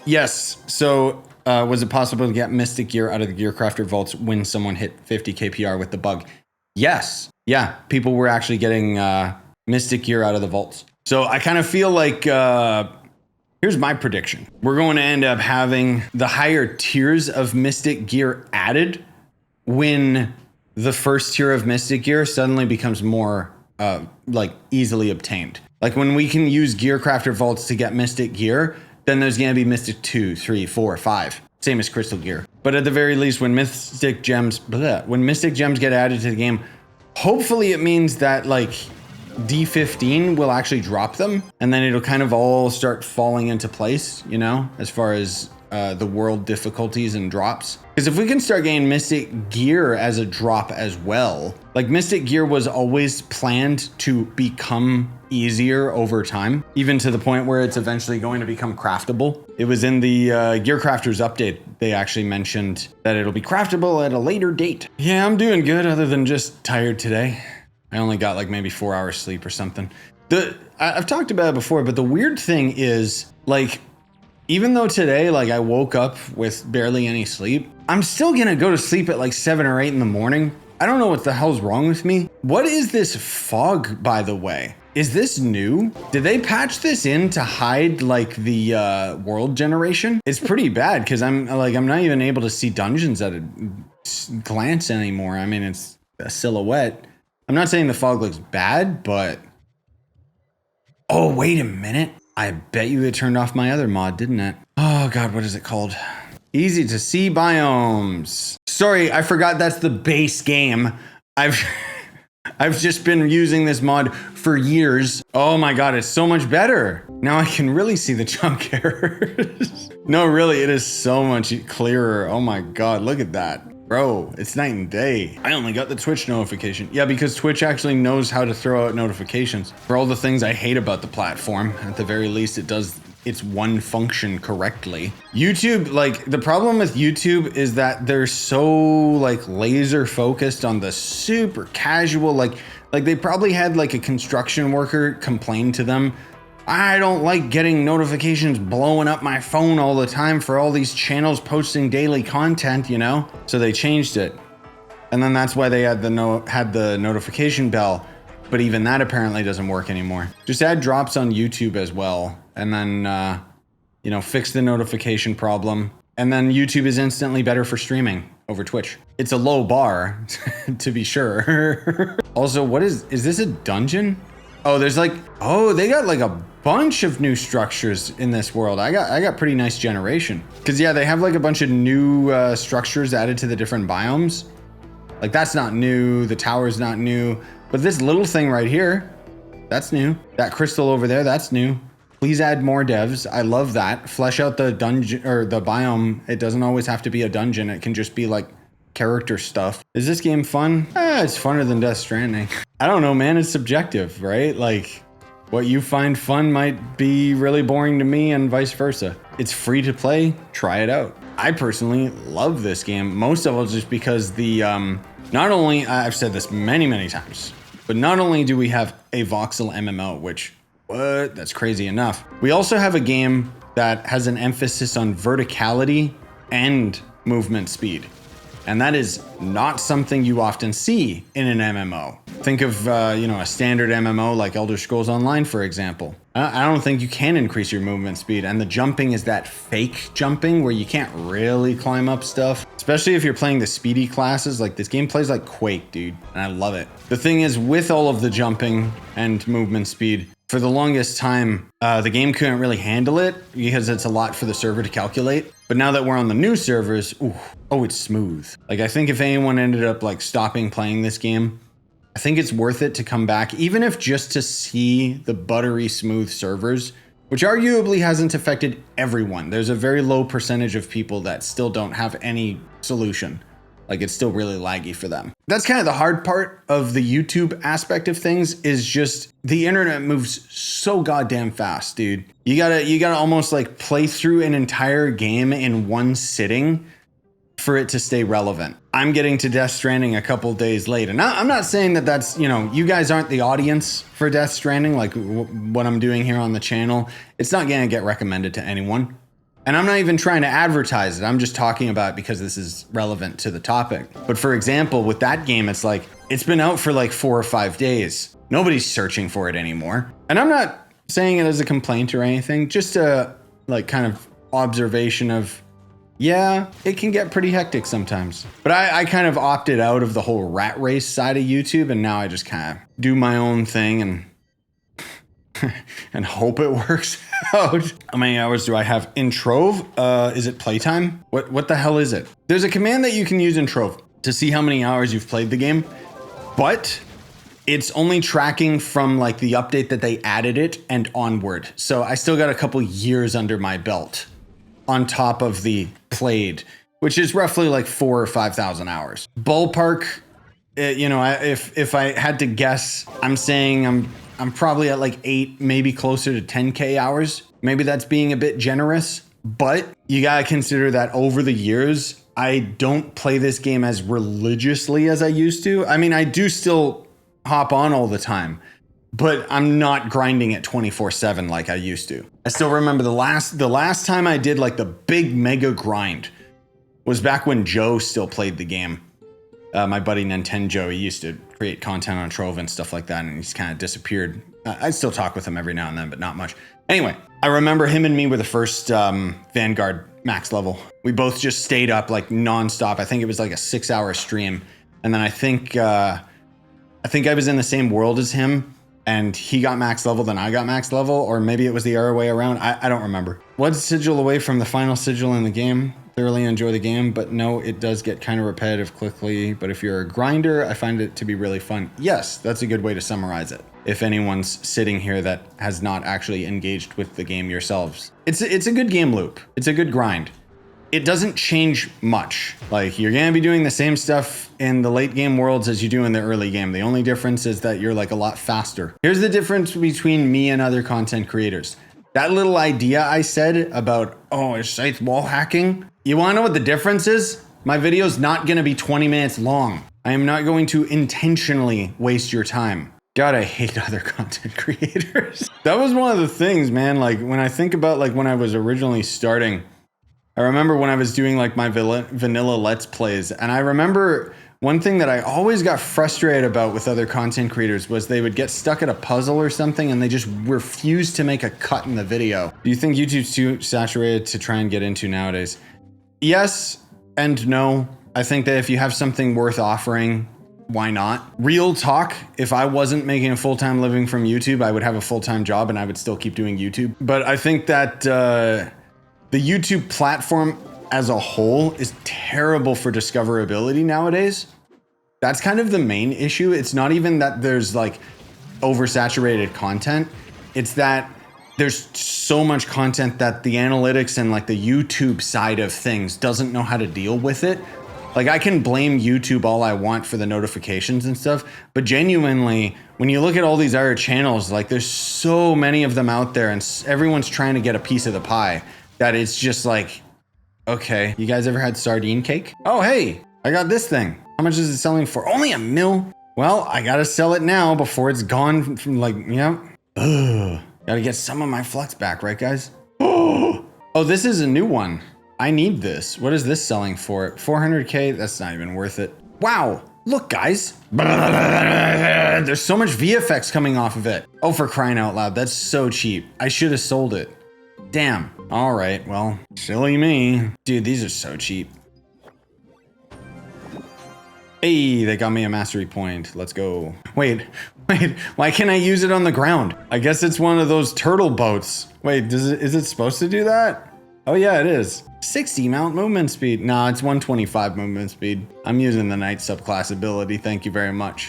Yes. So was it possible to get Mystic Gear out of the Gearcrafter vaults when someone hit 50 KPR with the bug? Yes. Yeah. People were actually getting Mystic Gear out of the vaults. So I kind of feel like here's my prediction. We're going to end up having the higher tiers of Mystic Gear added when the first tier of Mystic Gear suddenly becomes more like easily obtained. Like when we can use Gearcrafter vaults to get Mystic Gear, then there's gonna be Mystic 2, 3, 4, 5. Same as Crystal Gear. But at the very least, when Mystic Gems get added to the game, hopefully it means that like D15 will actually drop them, and then it'll kind of all start falling into place, you know, as far as the world difficulties and drops. Because if we can start getting Mystic Gear as a drop as well, like Mystic Gear was always planned to become easier over time, even to the point where it's eventually going to become craftable. It was in the Gearcrafters update, they actually mentioned that it'll be craftable at a later date. Yeah, I'm doing good other than just tired today. I only got like maybe 4 hours sleep or something. I've talked about it before, but the weird thing is like, even though today, like I woke up with barely any sleep, I'm still gonna go to sleep at like 7 or 8 in the morning. I don't know what the hell's wrong with me. What is this fog, by the way? Is this new? Did they patch this in to hide like the world generation? It's pretty bad because I'm not even able to see dungeons at a glance anymore. I mean, it's a silhouette. I'm not saying the fog looks bad, but oh, wait a minute. I bet you it turned off my other mod, didn't it? Oh God, what is it called? Easy to see biomes. Sorry, I forgot that's the base game. I've just been using this mod for years. Oh my God, it's so much better. Now I can really see the junk errors. No, really, it is so much clearer. Oh my God, look at that. Bro, it's night and day. I only got the Twitch notification. Yeah, because Twitch actually knows how to throw out notifications for all the things I hate about the platform. At the very least, it does its one function correctly. YouTube, like the problem with YouTube is that they're so like laser focused on the super casual, like they probably had like a construction worker complain to them, I don't like getting notifications blowing up my phone all the time for all these channels posting daily content, you know? So they changed it. And then that's why they had the notification bell. But even that apparently doesn't work anymore. Just add drops on YouTube as well. And then, you know, fix the notification problem. And then YouTube is instantly better for streaming over Twitch. It's a low bar, to be sure. Also, is this a dungeon? Oh, there's like, oh, they got like a bunch of new structures in this world. I got pretty nice generation. Cause yeah, they have like a bunch of new structures added to the different biomes. Like that's not new, the tower's not new, but this little thing right here, that's new. That crystal over there, that's new. Please add more devs. I love that. Flesh out the dungeon or the biome. It doesn't always have to be a dungeon. It can just be like character stuff. Is this game fun? It's funner than Death Stranding. I don't know, man. It's subjective, right? Like what you find fun might be really boring to me and vice versa. It's free to play. Try it out. I personally love this game. Most of all just because the, not only, I've said this many times, but not only do we have a voxel MMO, which, what? That's crazy enough. We also have a game that has an emphasis on verticality and movement speed. And that is not something you often see in an MMO. Think of, you know, a standard MMO like Elder Scrolls Online, for example. I don't think you can increase your movement speed. And the jumping is that fake jumping where you can't really climb up stuff. Especially if you're playing the speedy classes. Like this game plays like Quake, dude. And I love it. The thing is, with all of the jumping and movement speed, for the longest time, the game couldn't really handle it because it's a lot for the server to calculate. But now that we're on the new servers, oh, it's smooth. Like I think if anyone ended up like stopping playing this game, I think it's worth it to come back, even if just to see the buttery smooth servers, which arguably hasn't affected everyone. There's a very low percentage of people that still don't have any solution. Like it's still really laggy for them. That's kind of the hard part of the YouTube aspect of things is just the internet moves so goddamn fast, dude. You gotta almost like play through an entire game in one sitting for it to stay relevant. I'm getting to Death Stranding a couple days late. And I'm not saying that that's, you know, you guys aren't the audience for Death Stranding, like what I'm doing here on the channel. It's not gonna get recommended to anyone. And I'm not even trying to advertise it. I'm just talking about it because this is relevant to the topic. But for example, with that game, it's like, it's been out for like 4 or 5 days. Nobody's searching for it anymore. And I'm not saying it as a complaint or anything, just a like kind of observation of, yeah, it can get pretty hectic sometimes. But I kind of opted out of the whole rat race side of YouTube, and now I just kind of do my own thing and and hope it works out. How many hours do I have in Trove? Is it playtime? What the hell is it? There's a command that you can use in Trove to see how many hours you've played the game, but it's only tracking from like the update that they added it and onward. So I still got a couple years under my belt on top of the played, which is roughly like 4,000 or 5,000 hours. Ballpark, you know, if I had to guess, I'm saying I'm probably at like 8, maybe closer to 10K hours. Maybe that's being a bit generous, but you gotta consider that over the years, I don't play this game as religiously as I used to. I mean, I do still hop on all the time, but I'm not grinding it 24/7 like I used to. I still remember the last time I did like the big mega grind was back when Joe still played the game. My buddy Nintendo, he used to create content on Trove and stuff like that, and he's kind of disappeared. I still talk with him every now and then, but not much. Anyway, I remember him and me were the first Vanguard max level. We both just stayed up like nonstop. I think it was like a 6-hour stream, and then I think I was in the same world as him, and he got max level, then I got max level, or maybe it was the other way around. I don't remember. One sigil away from the final sigil in the game. Thoroughly enjoy the game, but no, it does get kind of repetitive quickly. But if you're a grinder, I find it to be really fun. Yes, that's a good way to summarize it. If anyone's sitting here that has not actually engaged with the game yourselves, it's a good game loop. It's a good grind. It doesn't change much. Like, you're gonna be doing the same stuff in the late game worlds as you do in the early game. The only difference is that you're like a lot faster. Here's the difference between me and other content creators. That little idea I said about, oh, is Scythe wall hacking? You wanna know what the difference is? My video's not gonna be 20 minutes long. I am not going to intentionally waste your time. God, I hate other content creators. That was one of the things, man. Like, when I think about like when I was originally starting, I remember when I was doing like my vanilla Let's Plays, and I remember one thing that I always got frustrated about with other content creators was they would get stuck at a puzzle or something and they just refused to make a cut in the video. Do you think YouTube's too saturated to try and get into nowadays? Yes and no. I think that if you have something worth offering, why not? Real talk, if I wasn't making a full-time living from YouTube, I would have a full-time job and I would still keep doing YouTube. But I think that the YouTube platform as a whole is terrible for discoverability nowadays. That's kind of the main issue. It's not even that there's like oversaturated content. It's that there's so much content that the analytics and like the YouTube side of things doesn't know how to deal with it. Like, I can blame YouTube all I want for the notifications and stuff, but genuinely, when you look at all these other channels, like there's so many of them out there and everyone's trying to get a piece of the pie that it's just like, okay, you guys ever had sardine cake? Oh, hey, I got this thing. How much is it selling for? Only $1 mil. Well, I gotta sell it now before it's gone from like, yeah. Ugh. Gotta get some of my flux back, right, guys? Oh, this is a new one. I need this. What is this selling for? 400K? That's not even worth it. Wow, look, guys. There's so much VFX coming off of it. Oh, for crying out loud, that's so cheap. I should have sold it. Damn. All right, well, silly me. Dude, these are so cheap. Hey, they got me a mastery point. Let's go. Wait, why can't I use it on the ground? I guess it's one of those turtle boats. Wait, is it supposed to do that? Oh yeah, it is. 60 mount movement speed. Nah, it's 125 movement speed. I'm using the knight subclass ability, thank you very much.